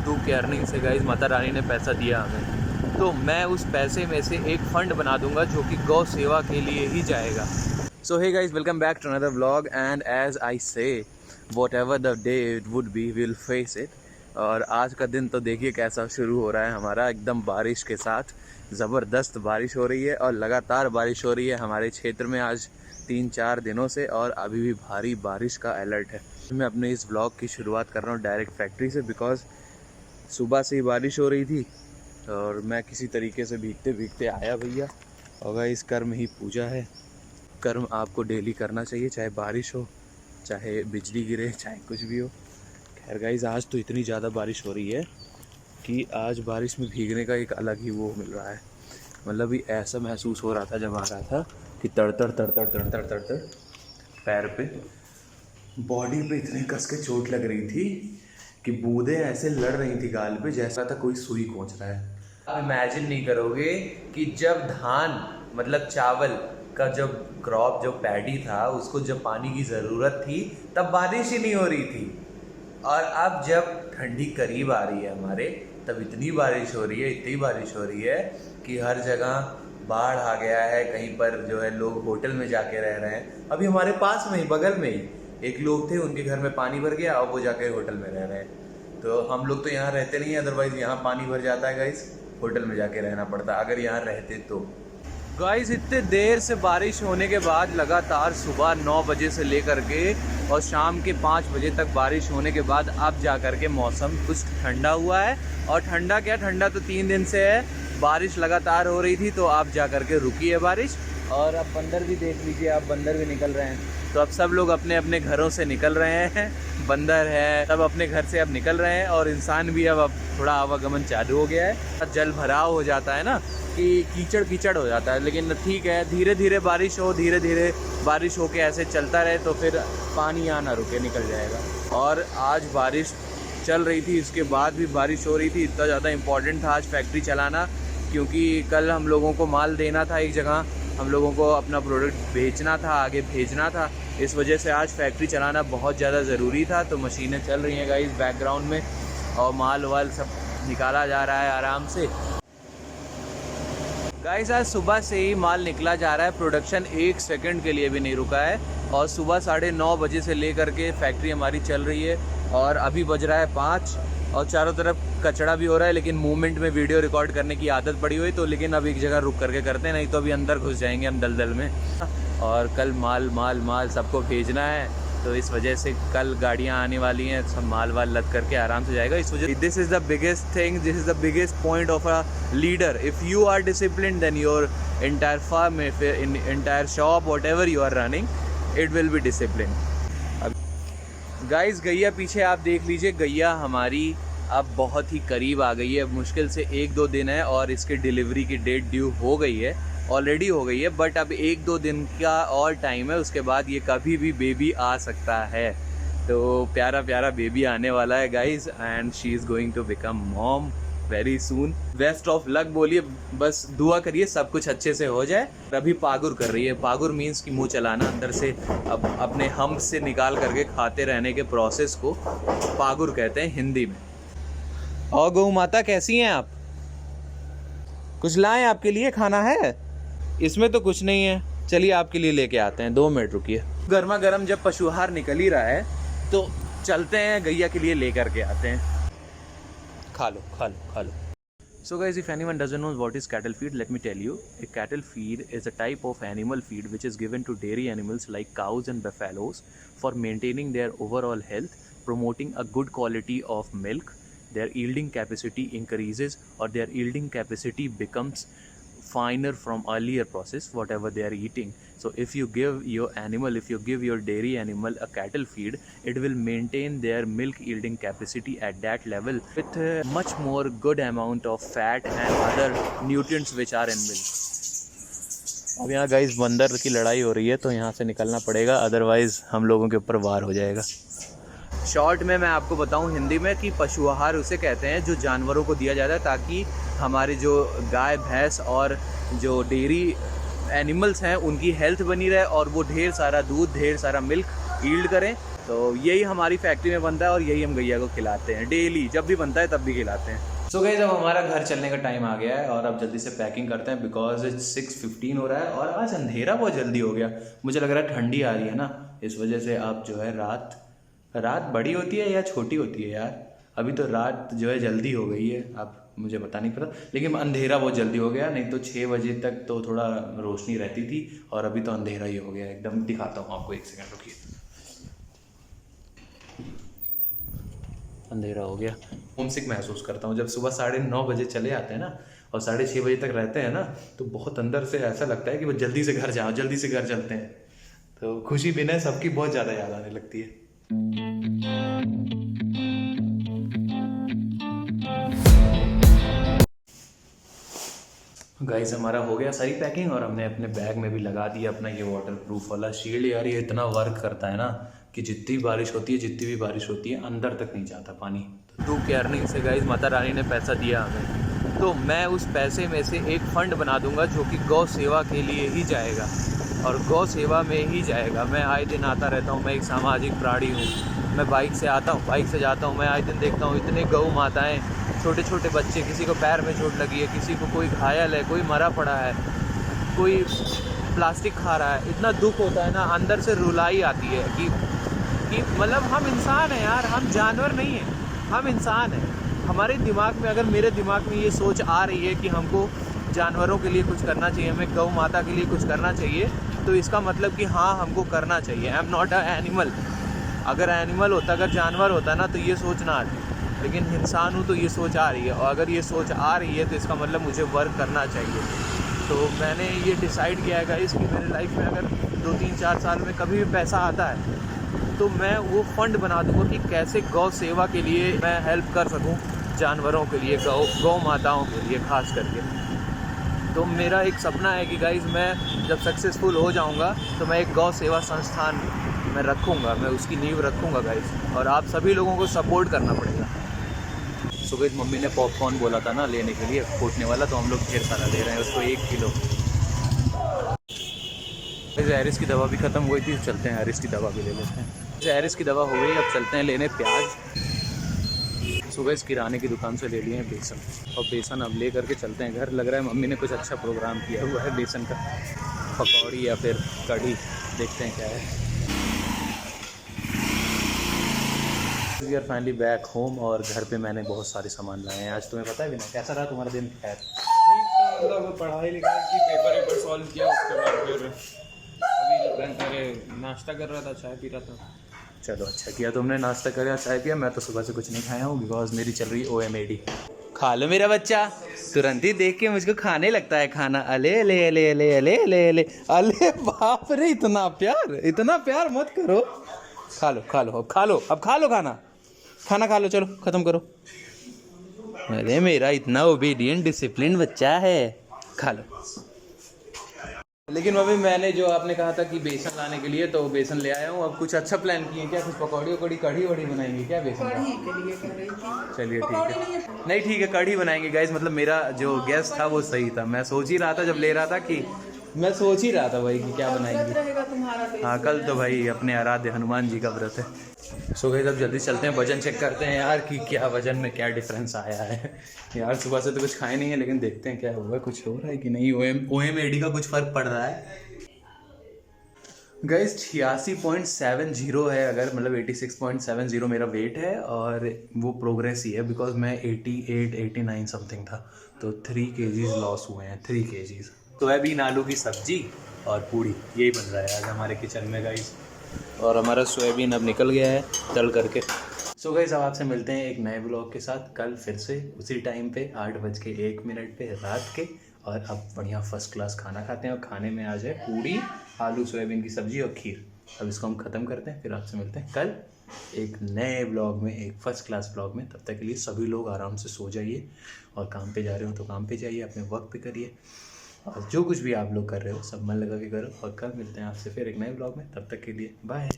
YouTube के earning से guys Mata Rani ने पैसा दिया हमें, तो मैं उस पैसे में से एक फ़ंड बना दूंगा जो कि गौ सेवा के लिए ही जाएगा। So hey guys, welcome back to another vlog and as I say whatever the day it would be will face it. और आज का दिन तो देखिए कैसा शुरू हो रहा है हमारा, एकदम बारिश के साथ। ज़बरदस्त बारिश हो रही है और लगातार बारिश हो रही है हमारे क्षेत्र में आज 3-4 दिनों से, और अभी भी भारी बारिश का अलर्ट है। मैं अपने इस व्लॉग की शुरुआत कर रहा हूँ डायरेक्ट फैक्ट्री से, बिकॉज़ सुबह से ही बारिश हो रही थी और मैं किसी तरीके से भीगते भीगते आया भैया। और इस कर्म ही पूजा है, कर्म आपको डेली करना चाहिए, चाहे बारिश हो, चाहे बिजली गिरे, चाहे कुछ भी हो। खैर गाइस, आज तो इतनी ज़्यादा बारिश हो रही है कि आज बारिश में भीगने का एक अलग ही वो मिल रहा है। मतलब भी ऐसा महसूस हो रहा था जब आ रहा था कि तड़तड़ तड़तड़ तड़तड़ तड़तड़ पैर पे, बॉडी पे इतनी कस के चोट लग रही थी कि बूंदें ऐसे लड़ रही थी गाल पे, जैसा था कोई सुई पहुँच रहा है। आप इमेजिन नहीं करोगे कि जब धान मतलब चावल का जब क्रॉप, जो पैडी था, उसको जब पानी की ज़रूरत थी तब बारिश ही नहीं हो रही थी, और अब जब ठंडी करीब आ रही है हमारे, तब इतनी बारिश हो रही है, इतनी बारिश हो रही है कि हर जगह बाढ़ आ गया है। कहीं पर जो है लोग होटल में जाके रह रहे हैं। अभी हमारे पास में ही, बगल में ही एक लोग थे, उनके घर में पानी भर गया और वो जाके होटल में रह रहे हैं। तो हम लोग तो यहाँ रहते नहीं हैं, अदरवाइज़ यहाँ पानी भर जाता है गाइस, होटल में जाके रहना पड़ता अगर यहाँ रहते तो। गाइस, इतने देर से बारिश होने के बाद लगातार सुबह 9 बजे से लेकर के और शाम के 5 बजे तक बारिश होने के बाद अब जा कर के मौसम कुछ ठंडा हुआ है। और ठंडा क्या, ठंडा तो 3 दिन से है, बारिश लगातार हो रही थी, तो अब जा कर के रुकी है बारिश। और अब बंदर भी देख लीजिए, आप बंदर भी निकल रहे हैं। तो अब सब लोग अपने अपने घरों से निकल रहे हैं, बंदर है सब अपने घर से अब निकल रहे हैं, और इंसान भी अब थोड़ा आवागमन चालू हो गया है। जल भराव हो जाता है ना कि कीचड़ कीचड़ हो जाता है, लेकिन ठीक है, धीरे धीरे बारिश हो, धीरे धीरे बारिश हो के ऐसे चलता रहे तो फिर पानी यहाँ ना रुके, निकल जाएगा। और आज बारिश चल रही थी, इसके बाद भी बारिश हो रही थी। इतना ज़्यादा इम्पोर्टेंट था आज फैक्ट्री चलाना, क्योंकि कल हम लोगों को माल देना था एक जगह, हम लोगों को अपना प्रोडक्ट बेचना था, आगे भेजना था। इस वजह से आज फैक्ट्री चलाना बहुत ज़्यादा ज़रूरी था। तो मशीनें चल रही हैं गाइस बैकग्राउंड में, और माल वाल सब निकाला जा रहा है आराम से। गाइस, आज सुबह से ही माल निकला जा रहा है, प्रोडक्शन 1 सेकंड के लिए भी नहीं रुका है। और सुबह 9:30 बजे से लेकर के फैक्ट्री हमारी चल रही है, और अभी बज रहा है 5, और चारों तरफ कचरा भी हो रहा है। लेकिन मूवमेंट में वीडियो रिकॉर्ड करने की आदत पड़ी हुई, तो लेकिन अब एक जगह रुक करके करते हैं, नहीं तो अभी अंदर घुस जाएंगे हम दलदल में। और कल माल माल माल सबको भेजना है, तो इस वजह से कल गाड़ियाँ आने वाली हैं, सब माल वाल लद करके आराम से जाएगा। इस वजह this is the biggest thing, this is the biggest point of a leader. If you are discipline, then your entire farm, entire shop, whatever you are running, it will be discipline. अब guys, गैया पीछे आप देख लीजिए, गैया हमारी अब बहुत ही करीब आ गई है। मुश्किल से 1-2 दिन है और इसके डिलीवरी की डेट ड्यू हो गई है, ऑलरेडी हो गई है, बट अब 1-2 दिन का और टाइम है, उसके बाद ये कभी भी बेबी आ सकता है। तो प्यारा प्यारा बेबी आने वाला है guys, and she is going to become mom very soon. Best of luck बोलिए, बस दुआ करिए सब कुछ अच्छे से हो जाए। अभी पागुर कर रही है, पागुर मीन्स कि मुंह चलाना, अंदर से अब अपने हम से निकाल करके खाते रहने के प्रोसेस को पागुर कहते हैं हिंदी में। और गौ माता कैसी हैं आप? कुछ लाएं आपके लिए, खाना है? इसमें तो कुछ नहीं है, चलिए आपके लिए लेके आते हैं, 2 मिनट रुकिए। गर्मा गर्म जब पशुहार निकल ही रहा है तो चलते हैं गैया के लिए लेकर के आते हैं। खा लो खा लो खा लो। So guys, if anyone doesn't know what is cattle feed, let me tell you. A cattle feed is a type of animal feed which is given to dairy animals like cows and buffaloes for maintaining their overall health, promoting a good quality of milk. Their yielding capacity increases, or their yielding capacity becomes finer from earlier process, whatever they are eating. So if you give your animal, if you give your dairy animal a cattle feed, it will maintain their milk yielding capacity at that level with much more good amount of fat and other nutrients which are in milk. अब यहाँ guys बंदर की लड़ाई हो रही है, तो यहाँ से निकलना पड़ेगा, अदरवाइज हम लोगों के ऊपर वार हो जाएगा। शॉर्ट में मैं आपको बताऊं हिंदी में कि पशु आहार उसे कहते हैं जो जानवरों को दिया जाता है, ताकि हमारे जो गाय भैंस और जो डेयरी एनिमल्स हैं उनकी हेल्थ बनी रहे और वो ढेर सारा दूध, ढेर सारा मिल्क यील्ड करें। तो यही हमारी फैक्ट्री में बनता है और यही हम गैया को खिलाते हैं डेली, जब भी बनता है तब भी खिलाते हैं। सो गाइस अब हमारा घर चलने का टाइम आ गया है और अब जल्दी से पैकिंग करते हैं बिकॉज 6:15 हो रहा है और आज अंधेरा बहुत जल्दी हो गया। मुझे लग रहा है ठंडी आ रही है ना, इस वजह से अब जो है रात बड़ी होती है या छोटी होती है यार। अभी तो रात जो है जल्दी हो गई है, अब मुझे पता नहीं पता, लेकिन अंधेरा बहुत जल्दी हो गया। नहीं तो 6 बजे तक तो थोड़ा रोशनी रहती थी और अभी तो अंधेरा ही हो गया एकदम। दिखाता हूँ आपको, 1 सेकंड रुकिए। अंधेरा हो गया। होमसिक महसूस करता हूँ जब सुबह 9:30 बजे चले आते हैं ना और 6:30 बजे तक रहते हैं ना, तो बहुत अंदर से ऐसा लगता है कि वो जल्दी से घर जाओ, जल्दी से घर चलते हैं। तो खुशी बिना सबकी बहुत ज़्यादा याद आने लगती है। गाइस हमारा हो गया सारी पैकिंग और हमने अपने बैग में भी लगा दिया अपना ये वाटरप्रूफ वाला शील्ड। यार ये इतना वर्क करता है ना कि जितनी भी बारिश होती है अंदर तक नहीं जाता पानी। तो की अर्निंग से गाइस माता रानी ने पैसा दिया हमें, तो मैं उस पैसे में से एक फ़ंड बना दूंगा जो कि गौ सेवा के लिए ही जाएगा और गौ सेवा में ही जाएगा। मैं आए दिन आता रहता हूँ, मैं एक सामाजिक प्राणी हूँ। मैं बाइक से आता हूँ, बाइक से जाता हूँ, मैं आए दिन देखता हूँ इतने गौ माताएँ, छोटे छोटे बच्चे, किसी को पैर में चोट लगी है, किसी को कोई घायल है, कोई मरा पड़ा है, कोई प्लास्टिक खा रहा है। इतना दुख होता है ना, अंदर से रुलाई आती है कि मतलब हम इंसान हैं यार, हम जानवर नहीं हैं, हम इंसान हैं। हमारे दिमाग में, अगर मेरे दिमाग में ये सोच आ रही है कि हमको जानवरों के लिए कुछ करना चाहिए, हमें गौ माता के लिए कुछ करना चाहिए, तो इसका मतलब कि हाँ हमको करना चाहिए। I am not a animal. अगर एनिमल होता, अगर जानवर होता ना तो ये सोच ना आती, लेकिन इंसान हूँ तो ये सोच आ रही है और अगर ये सोच आ रही है तो इसका मतलब मुझे वर्क करना चाहिए। तो मैंने ये डिसाइड किया है गाइस कि मेरे लाइफ में अगर 2-3-4 साल में कभी भी पैसा आता है तो मैं वो फ़ंड बना दूँगा कि कैसे गौ सेवा के लिए मैं हेल्प कर सकूँ, जानवरों के लिए, गौ माताओं के लिए ख़ास करके। तो मेरा एक सपना है कि गाइस मैं जब सक्सेसफुल हो जाऊँगा तो मैं एक गौ सेवा संस्थान मैं रखूँगा, मैं उसकी नींव रखूँगा गाइस, और आप सभी लोगों को सपोर्ट करना पड़ेगा। सुबह मम्मी ने पॉपकॉर्न बोला था ना लेने के लिए, फूटने वाला, तो हम लोग ढेर सारा ले रहे हैं उसको, 1 किलो। हैरिस की दवा भी ख़त्म हुई थी, चलते हैं हैरिस की दवा भी ले लेते हैं। हैरिस की दवा हो गई, अब चलते हैं लेने प्याज। सुबह इस किराने की दुकान से ले लिए हैं बेसन, और बेसन अब ले करके चलते हैं घर। लग रहा है मम्मी ने कुछ अच्छा प्रोग्राम किया हुआ है बेसन का, पकौड़ी या फिर कढ़ी, देखते हैं क्या है। We are finally back home और घर पे मैंने बहुत सारे सामान लाए हैं। आज तुम्हें पता है भी ना कैसा रहा तुम्हारा दिन? खैर ठीक था, मतलब पढ़ाई लिखाई की, पेपर सॉल्व किया, उसके बाद फिर अभी नाश्ता कर रहा था, चाय पी रहा था। चलो अच्छा किया तुमने, नाश्ता किया, चाय पिया। मैं तो सुबह से कुछ नहीं खाया हूँ बिकॉज मेरी चल रही OMAD। खा लो मेरा बच्चा, तुरंत ही देख के मुझको खाने लगता है खाना। अले अले अले अले अले अले अले अले, बाप रे, इतना प्यार मत करो। खा लो अब खा लो खाना खा लो, चलो ख़त्म करो। अरे मेरा इतना ओबीडियंट डिसिप्लिन बच्चा है, खा लो। लेकिन अभी मैंने जो आपने कहा था कि बेसन लाने के लिए, तो बेसन ले आया हूँ। अब कुछ अच्छा प्लान किए क्या? कुछ पकौड़ी कढ़ी वड़ी बनाएंगे क्या बेसन कढ़ी के लिए कह रही थी। चलिए ठीक है, नहीं ठीक है, कढ़ी बनाएंगे गाइस। मतलब मेरा जो गेस्ट था वो सही था। मैं सोच ही रहा था जब ले रहा था कि मैं सोच ही रहा था भाई कि क्या बनाएंगे। हाँ कल तो भाई अपने आराध्य हनुमान जी का व्रत है। सो गाइस अब जल्दी चलते हैं, वजन चेक करते हैं यार कि क्या वजन में क्या डिफरेंस आया है। यार सुबह से तो कुछ खाए नहीं है, लेकिन देखते हैं क्या हुआ, कुछ हो रहा है कि नहीं। OMAD का कुछ फ़र्क पड़ रहा है गाइस। 86.70 है, अगर मतलब 86.70 मेरा वेट है और वो प्रोग्रेस ही है बिकॉज मैं 88-89 समथिंग था। तो 3 kgs लॉस हुए हैं, 3 kgs। सोयाबीन आलू की सब्जी और पूड़ी, यही बन रहा है आज हमारे किचन में गाइस। और हमारा सोयाबीन अब निकल गया है तल करके। सो गाइस अब आपसे मिलते हैं एक नए ब्लॉग के साथ कल फिर से उसी टाइम पे 8:01 पे रात के। और अब बढ़िया फर्स्ट क्लास खाना खाते हैं, और खाने में आ जाए पूड़ी, आलू सोयाबीन की सब्जी और खीर। अब इसको हम ख़त्म करते हैं, फिर आपसे मिलते हैं कल एक नए ब्लॉग में, एक फर्स्ट क्लास ब्लॉग में। तब तक के लिए सभी लोग आराम से सो जाइए, और काम पे जा रहे हो तो काम पे जाइए, अपने वर्क पे करिए, और जो कुछ भी आप लोग कर रहे हो सब मन लगा के करो। और कल मिलते हैं आपसे फिर एक नए ब्लॉग में, तब तक के लिए बाय।